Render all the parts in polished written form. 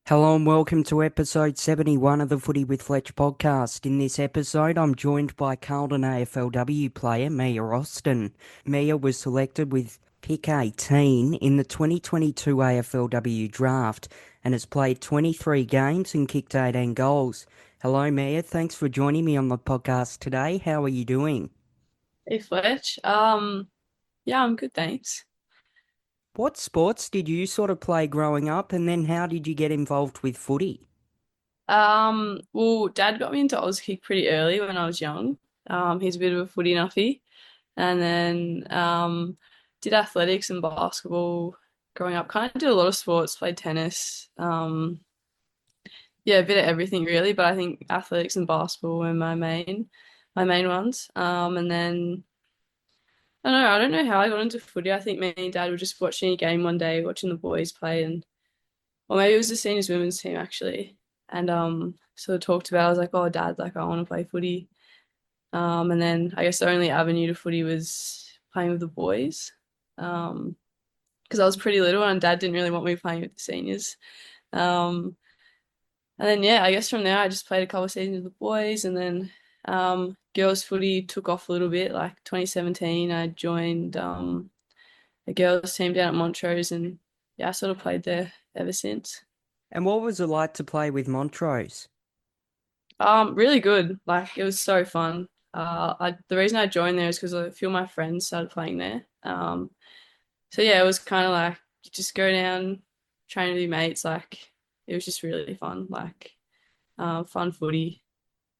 Hello and welcome to episode 71 of the Footy with Fletch podcast. In this episode, I'm joined by Carlton AFLW player Mia Austin. Mia was selected with pick 18 in the 2022 AFLW draft and has played 23 games and kicked 18 goals. Hello Mia, thanks for joining me on the podcast today. How are you doing? Hey Fletch. Yeah, I'm good, thanks. What sports did you sort of play growing up, and then how did you get involved with footy? Well, Dad got me into Auskick pretty early when I was young. He's a bit of a footy nuffy, and then did athletics and basketball growing up. Kind of did a lot of sports, played tennis. Yeah, a bit of everything really, but I think athletics and basketball were my main ones. And then I don't know how I got into footy. I think me and Dad were just watching a game one day, watching the boys play, and or maybe it was the seniors women's team actually. And sort of talked about, I was like, oh Dad, like I want to play footy. And then I guess the only avenue to footy was playing with the boys. Because I was pretty little and Dad didn't really want me playing with the seniors. Um and then yeah, I guess from there I just played a couple of seasons with the boys, and then girls footy took off a little bit, like 2017 I joined a girls team down at Montrose, and yeah, I sort of played there ever since. And what was it like to play with Montrose? Really good. Like it was so fun. The reason I joined there is because a few of my friends started playing there. So yeah, it was kind of like you just go down, train with your mates. Like it was just really fun. Like fun footy.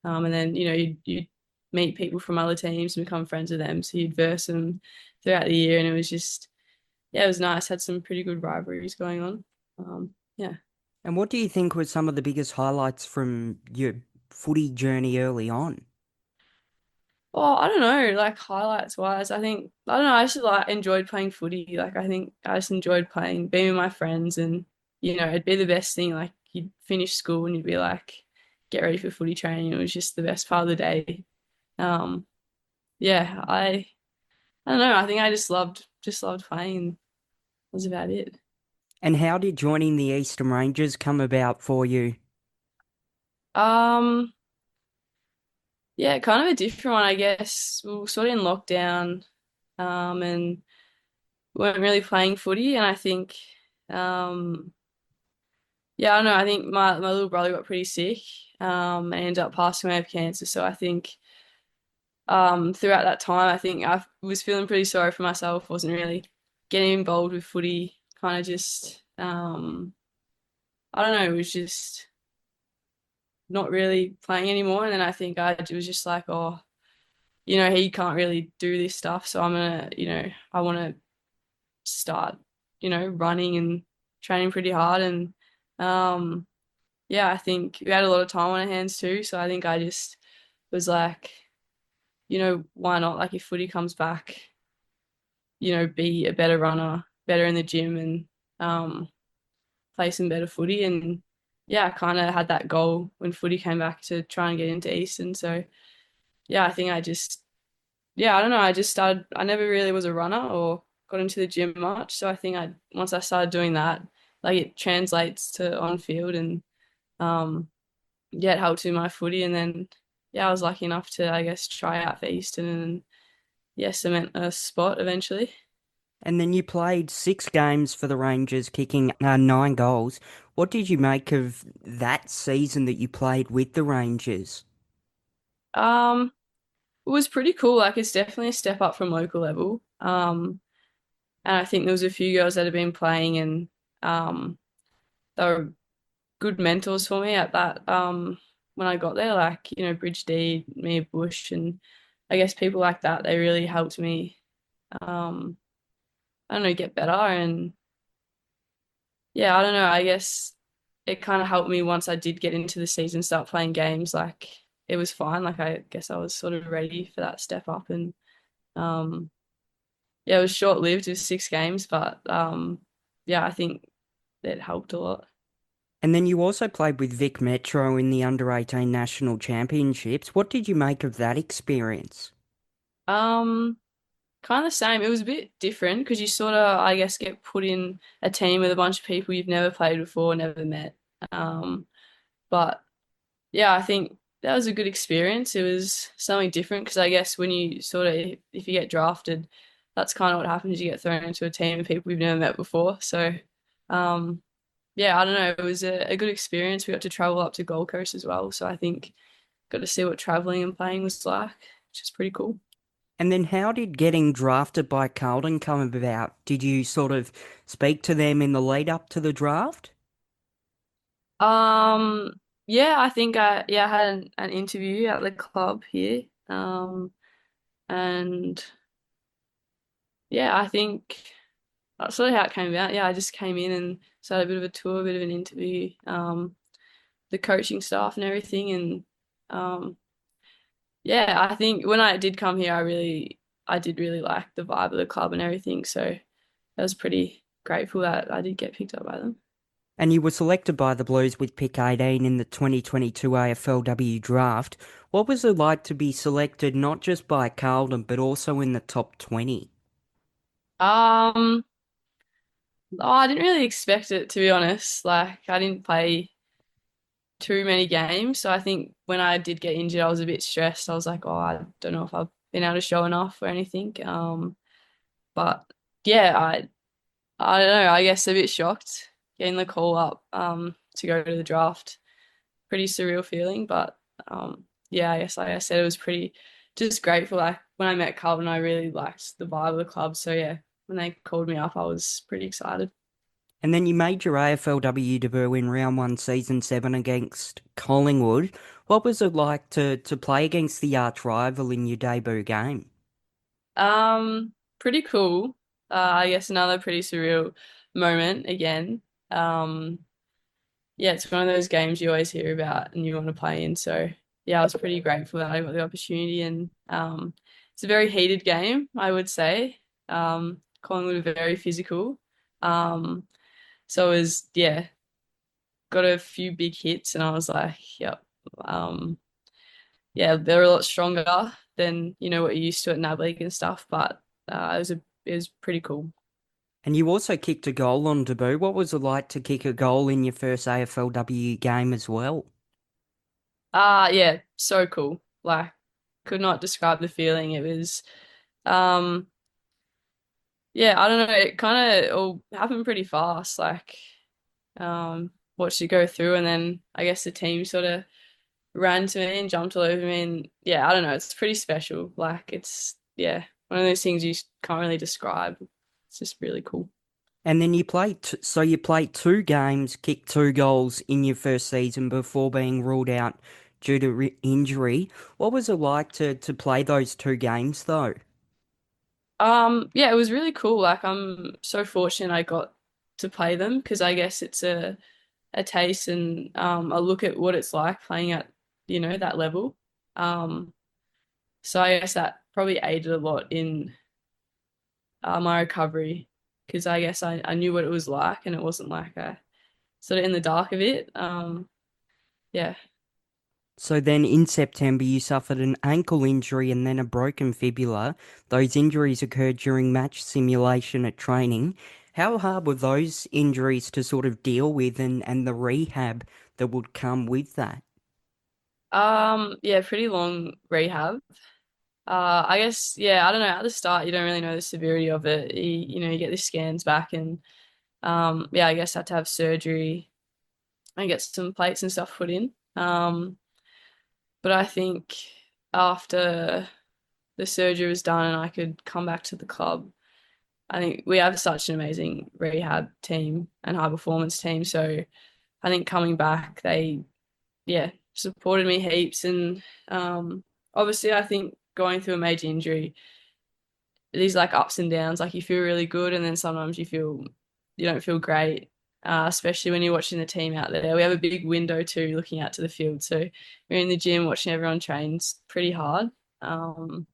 And then you meet people from other teams and become friends with them. So you'd verse them throughout the year, and it was just yeah, it was nice. Had some pretty good rivalries going on. Yeah. And what do you think were some of the biggest highlights from your footy journey early on? Well, I don't know, like highlights wise, I don't know, I just like enjoyed playing footy. Like I think I just enjoyed playing, being with my friends, and it'd be the best thing. Like you'd finish school and you'd be like, get ready for footy training. It was just the best part of the day. Um, yeah, I don't know, I think I just loved playing. That was about it. And how did joining the Eastern Rangers come about for you? Um, yeah, kind of a different one, I guess. We were sort of in lockdown, and weren't really playing footy, and I think um yeah, I don't know. I think my little brother got pretty sick, and ended up passing away of cancer. So I think throughout that time, I think I was feeling pretty sorry for myself. Wasn't really getting involved with footy. Kind of just I don't know. It was just not really playing anymore. And then I think I was just like, oh, he can't really do this stuff. So I'm gonna, I want to start, running and training pretty hard. And um yeah, I think we had a lot of time on our hands too. So I think I just was like, why not? Like if footy comes back, be a better runner, better in the gym, and um, play some better footy. And yeah, I kind of had that goal when footy came back to try and get into Eastern. So yeah, I think yeah, I don't know. I just started, I never really was a runner or got into the gym much. So I think once I started doing that, like it translates to on field, and um, yeah, it helped in my footy. And then, yeah, I was lucky enough to, I guess, try out for Eastern, and yeah, cement a spot eventually. And then you played 6 games for the Rangers, kicking 9 goals. What did you make of that season that you played with the Rangers? Um, it was pretty cool. Like it's definitely a step up from local level. And I think there was a few girls that had been playing, and um, they were good mentors for me at that. When I got there, like Bridge D, Mia Bush, and I guess people like that. They really helped me. Um, I don't know, get better. And yeah, I don't know. I guess it kind of helped me once I did get into the season, start playing games. Like it was fine. Like I guess I was sort of ready for that step up, and Um, yeah, it was short-lived. It was 6 games, but yeah, I think it helped a lot. And then you also played with Vic Metro in the Under-18 National Championships. What did you make of that experience? Um, Kind of the same. It was a bit different because you sort of, I guess, get put in a team with a bunch of people you've never played before, never met. Um, but yeah, I think that was a good experience. It was something different because I guess when you sort of, if you get drafted, that's kind of what happens. You get thrown into a team of people you've never met before. So, um, yeah, I don't know. It was a good experience. We got to travel up to Gold Coast as well. So I think got to see what traveling and playing was like, which is pretty cool. And then how did getting drafted by Carlton come about? Did you sort of speak to them in the lead up to the draft? Um, yeah, I think I had an interview at the club here. And yeah, I think that's sort of how it came about. Yeah, I just came in and started a bit of a tour, a bit of an interview, the coaching staff and everything. And yeah, I think when I did come here, I did really like the vibe of the club and everything. So I was pretty grateful that I did get picked up by them. And you were selected by the Blues with pick 18 in the 2022 AFLW draft. What was it like to be selected not just by Carlton but also in the top 20? Um, oh, I didn't really expect it to be honest. Like I didn't play too many games. So I think when I did get injured, I was a bit stressed. I was like, oh, I don't know if I've been able to show enough or anything. But yeah, I don't know. I guess a bit shocked getting the call up to go to the draft. Pretty surreal feeling, but yeah, I guess like I said, it was pretty just grateful. Like when I met Carlton, I really liked the vibe of the club. So yeah, when they called me up, I was pretty excited. And then you made your AFLW debut in round one, season 7 against Collingwood. What was it like to play against the arch rival in your debut game? Pretty cool. I guess another pretty surreal moment again. Um, yeah, it's one of those games you always hear about and you want to play in. So yeah, I was pretty grateful that I got the opportunity and it's a very heated game, I would say. Collingwood are very physical. Um, so it was yeah, got a few big hits and I was like, yep. Um, yeah, they're a lot stronger than what you're used to at NAB League and stuff, but it was pretty cool. And you also kicked a goal on debut. What was it like to kick a goal in your first AFLW game as well? Yeah, so cool. Like, could not describe the feeling. It was, um, yeah, I don't know. It kind of all happened pretty fast. Like, watched it go through, and then I guess the team sort of ran to me and jumped all over me, and yeah, I don't know. It's pretty special. Like, it's yeah, one of those things you can't really describe. It's just really cool. And then so you played 2 games, kicked 2 goals in your first season before being ruled out due to injury. What was it like to play those 2 games though? Yeah, it was really cool. Like I'm so fortunate I got to play them because I guess it's a taste and a look at what it's like playing at, that level. Um, so I guess that probably aided a lot in my recovery because I guess I knew what it was like and it wasn't like a sort of in the dark of it. Yeah. So then in September you suffered an ankle injury and then a broken fibula. Those injuries occurred during match simulation at training. How hard were those injuries to sort of deal with and the rehab that would come with that? Yeah, pretty long rehab. I guess, yeah, I don't know. At the start, you don't really know the severity of it. You get the scans back and yeah, I guess I had to have surgery and get some plates and stuff put in. But I think after the surgery was done and I could come back to the club, I think we have such an amazing rehab team and high performance team. So I think coming back, they, yeah, supported me heaps. And obviously, I think going through a major injury, these like ups and downs, like you feel really good and then sometimes you don't feel great. Especially when you're watching the team out there. We have a big window too, looking out to the field. So we're in the gym watching everyone train. It's pretty hard. Um,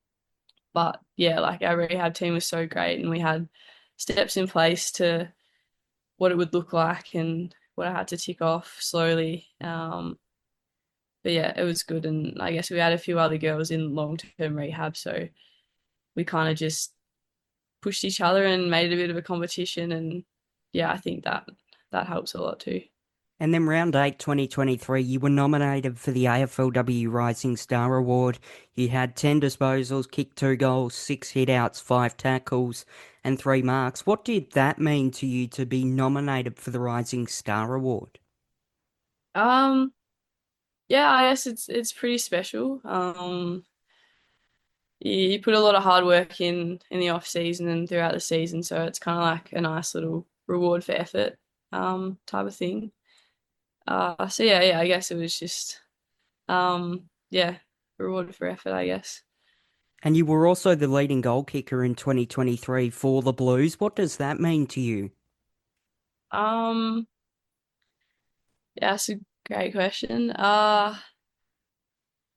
But yeah, like our rehab team was so great, and we had steps in place to what it would look like and what I had to tick off slowly. But yeah, it was good, and I guess we had a few other girls in long-term rehab, so we kind of just pushed each other and made it a bit of a competition, and yeah, I think that helps a lot too. And then round 8, 2023, you were nominated for the AFLW Rising Star Award. You had 10 disposals, kicked 2 goals, 6 hitouts, 5 tackles, and 3 marks. What did that mean to you to be nominated for the Rising Star Award? Um, yeah, I guess it's pretty special. You put a lot of hard work in the off season and throughout the season, so it's kind of like a nice little reward for effort, type of thing. So yeah, I guess it was just, yeah, reward for effort, I guess. And you were also the leading goal kicker in 2023 for the Blues. What does that mean to you? Um, yeah, that's a great question.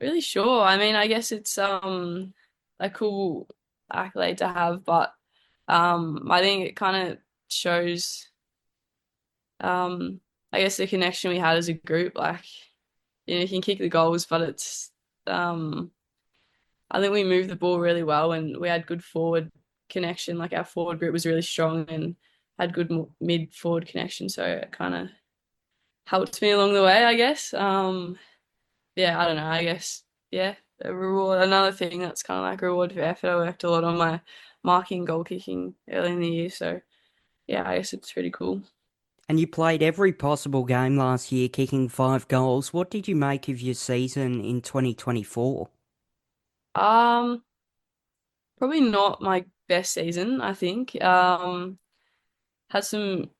Really sure. I mean, I guess it's a cool accolade to have, but I think it kind of shows I guess the connection we had as a group. Like, you can kick the goals, but it's um I think we moved the ball really well and we had good forward connection. Like our forward group was really strong and had good mid forward connection, so it kind of helped me along the way, I guess. Yeah, I don't know. I guess yeah, a reward. Another thing that's kind of like a reward for effort. I worked a lot on my marking, goal kicking early in the year, so yeah, I guess it's pretty cool. And you played every possible game last year, kicking 5 goals. What did you make of your season in 2024? Um, Probably not my best season, I think. Had some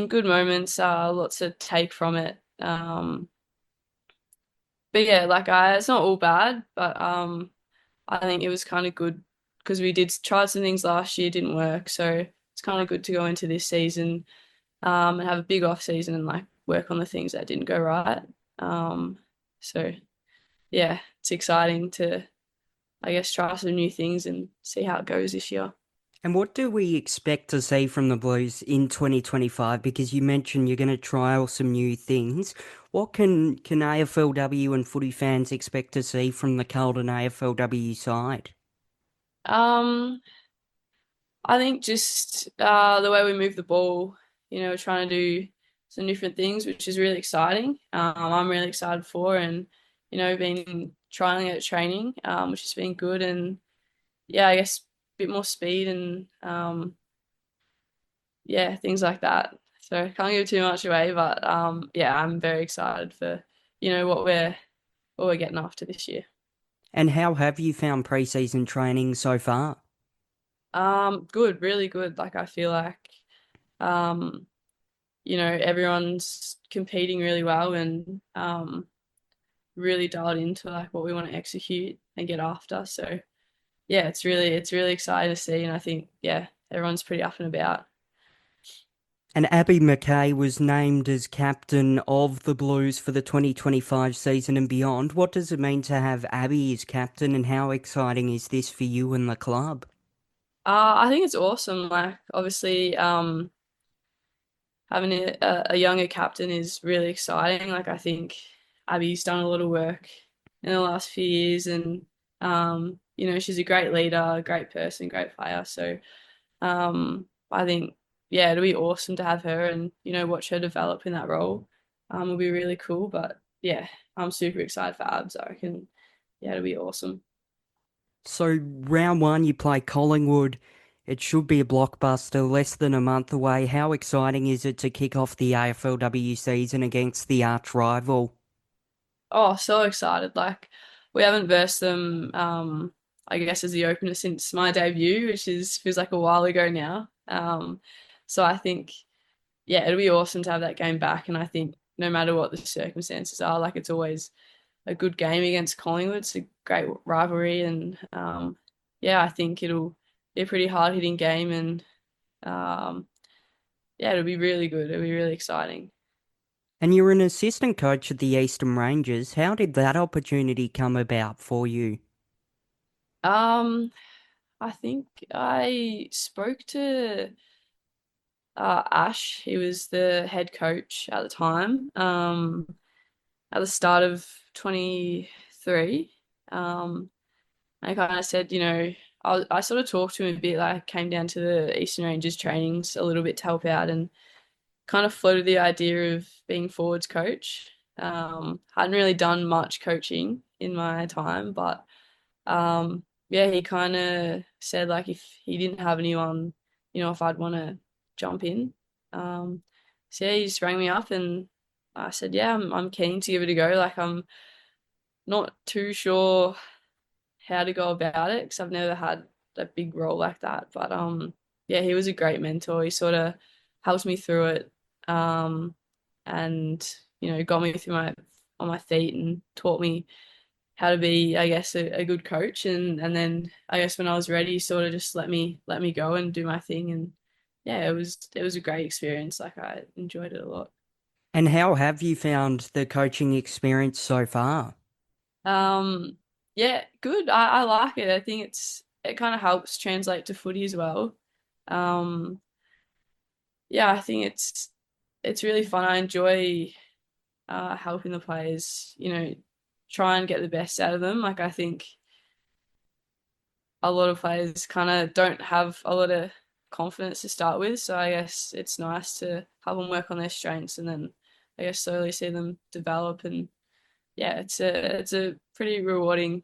good moments, lots to take from it. But yeah, like it's not all bad, but I think it was kind of good because we did try some things last year, didn't work, so it's kind of good to go into this season and have a big off season and like work on the things that didn't go right. Um, so yeah, it's exciting to I guess try some new things and see how it goes this year. And what do we expect to see from the Blues in 2025? Because you mentioned you're going to trial some new things. What can AFLW and footy fans expect to see from the Carlton AFLW side? Um, I think just the way we move the ball, trying to do some different things, which is really exciting. I'm really excited for, and been trialing it at training, which has been good, and yeah, I guess a bit more speed and yeah, things like that. So can't give too much away, but yeah, I'm very excited for what we're getting after this year. And how have you found preseason training so far? Good, really good. Like I feel like um everyone's competing really well and really dialed into like what we want to execute and get after. So yeah, it's really exciting to see, and I think yeah, everyone's pretty up and about. And Abby McKay was named as captain of the Blues for the 2025 season and beyond. What does it mean to have Abby as captain, and how exciting is this for you and the club? I think it's awesome. Like obviously, having a younger captain is really exciting. Like I think Abby's done a lot of work in the last few years, and she's a great leader, great person, great player. So I think yeah, it'll be awesome to have her and watch her develop in that role. It'll be really cool. But yeah, I'm super excited for Abs. I reckon yeah, it'll be awesome. So, round 1, you play Collingwood. It should be a blockbuster, less than a month away. How exciting is it to kick off the AFLW season against the arch rival? Oh, so excited! Like we haven't versed them. I guess as the opener since my debut, which is feels like a while ago now. So I think yeah, it'll be awesome to have that game back, and I think no matter what the circumstances are, like it's always a good game against Collingwood. It's a great rivalry, and yeah, I think it'll be a pretty hard hitting game, and um, yeah, it'll be really good. It'll be really exciting. And you're an assistant coach at the Eastern Rangers. How did that opportunity come about for you? Um, I think I spoke to Ash. He was the head coach at the time, at the start of 23. Um, I kind of said, I sort of talked to him a bit, like came down to the Eastern Rangers trainings a little bit to help out and kind of floated the idea of being forwards coach. Hadn't really done much coaching in my time, but yeah, he kind of said like if he didn't have anyone, if I'd want to jump in. Um, so yeah, he just rang me up and I said, yeah, I'm keen to give it a go. Like I'm not too sure how to go about it because I've never had a big role like that. But yeah, he was a great mentor. He sort of helped me through it, um, and got me through my on my feet and taught me how to be, I guess, a good coach. And then I guess when I was ready, sort of just let me go and do my thing. And yeah, it was a great experience. Like I enjoyed it a lot. And how have you found the coaching experience so far? Um, yeah, good. I like it. I think it kind of helps translate to footy as well. Um, yeah, I think it's really fun. I enjoy helping the players, try and get the best out of them. Like I think a lot of players kind of don't have a lot of confidence to start with, so I guess it's nice to have them work on their strengths and then I guess slowly see them develop and yeah, it's a pretty rewarding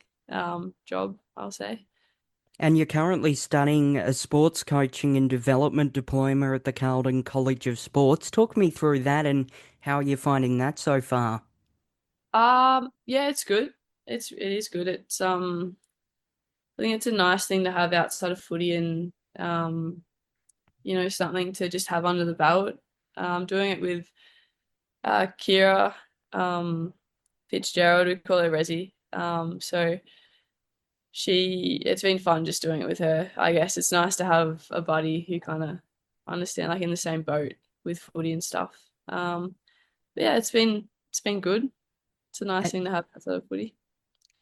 job, I'll say. And you're currently studying a sports coaching and development diploma at the Carlton College of Sports. Talk me through that and how you're finding that so far. Yeah, it's good. It is good. I think it's a nice thing to have outside of footy and something to just have under the belt. Doing it with Kira um, Fitzgerald, we call her Resi. So it's been fun just doing it with her. I guess it's nice to have a buddy who kind of understand, like in the same boat with footy and stuff. But yeah, it's been good. It's a nice A- thing to have outside of footy.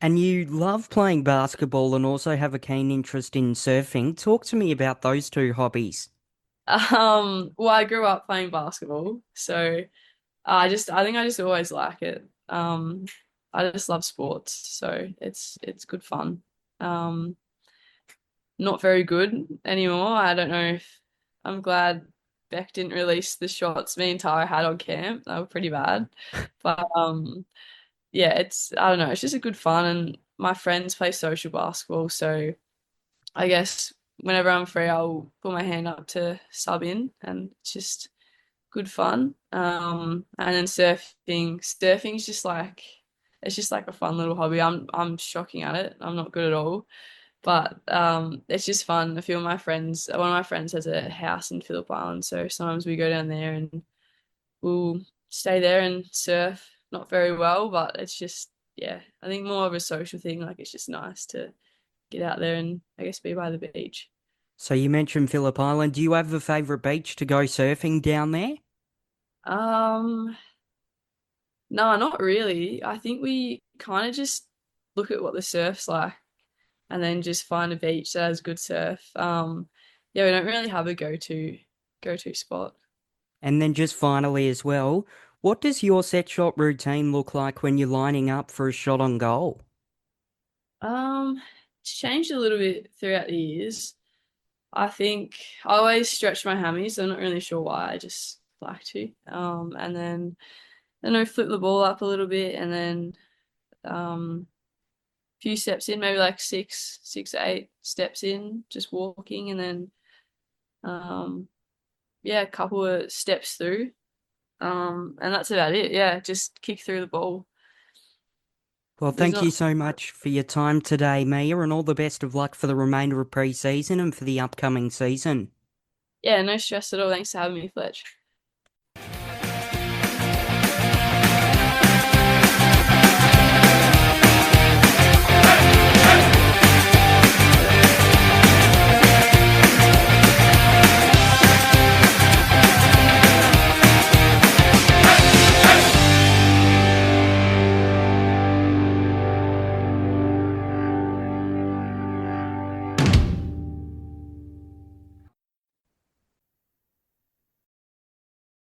And you love playing basketball and also have a keen interest in surfing. Talk to me about those two hobbies. Well, I grew up playing basketball, so I think I just always like it. I just love sports, so it's good fun. Um, Not very good anymore. I don't know if I'm glad Beck didn't release the shots me and Tara had on camp. They were pretty bad. But yeah, I don't know, it's just a good fun and my friends play social basketball, so I guess whenever I'm free I'll put my hand up to sub in and it's just good fun. And then surfing's just like it's just like a fun little hobby. I'm shocking at it. I'm not good at all. But it's just fun. One of my friends has a house in Phillip Island, so sometimes we go down there and we'll stay there and surf. Not very well, but it's just, yeah, I think more of a social thing. Like it's just nice to get out there and I guess be by the beach. So you mentioned Phillip Island. Do you have a favourite beach to go surfing down there? Um, no, not really. I think we kind of just look at what the surf's like and then just find a beach that has good surf. Yeah, we don't really have a go to spot. And then just finally as well, what does your set shot routine look like when you're lining up for a shot on goal? It's changed a little bit throughout the years. I think I always stretch my hammies. I'm not really sure why. I just like to. And then I flip the ball up a little bit, and then a few steps in, maybe like six to eight steps in, just walking, and then um, yeah, a couple of steps through. And that's about it. Yeah, just kick through the ball. Well, There's thank you not. so much for your time today, Mia, and all the best of luck for the remainder of pre-season and for the upcoming season. Yeah, no stress at all. Thanks for having me, Fletch.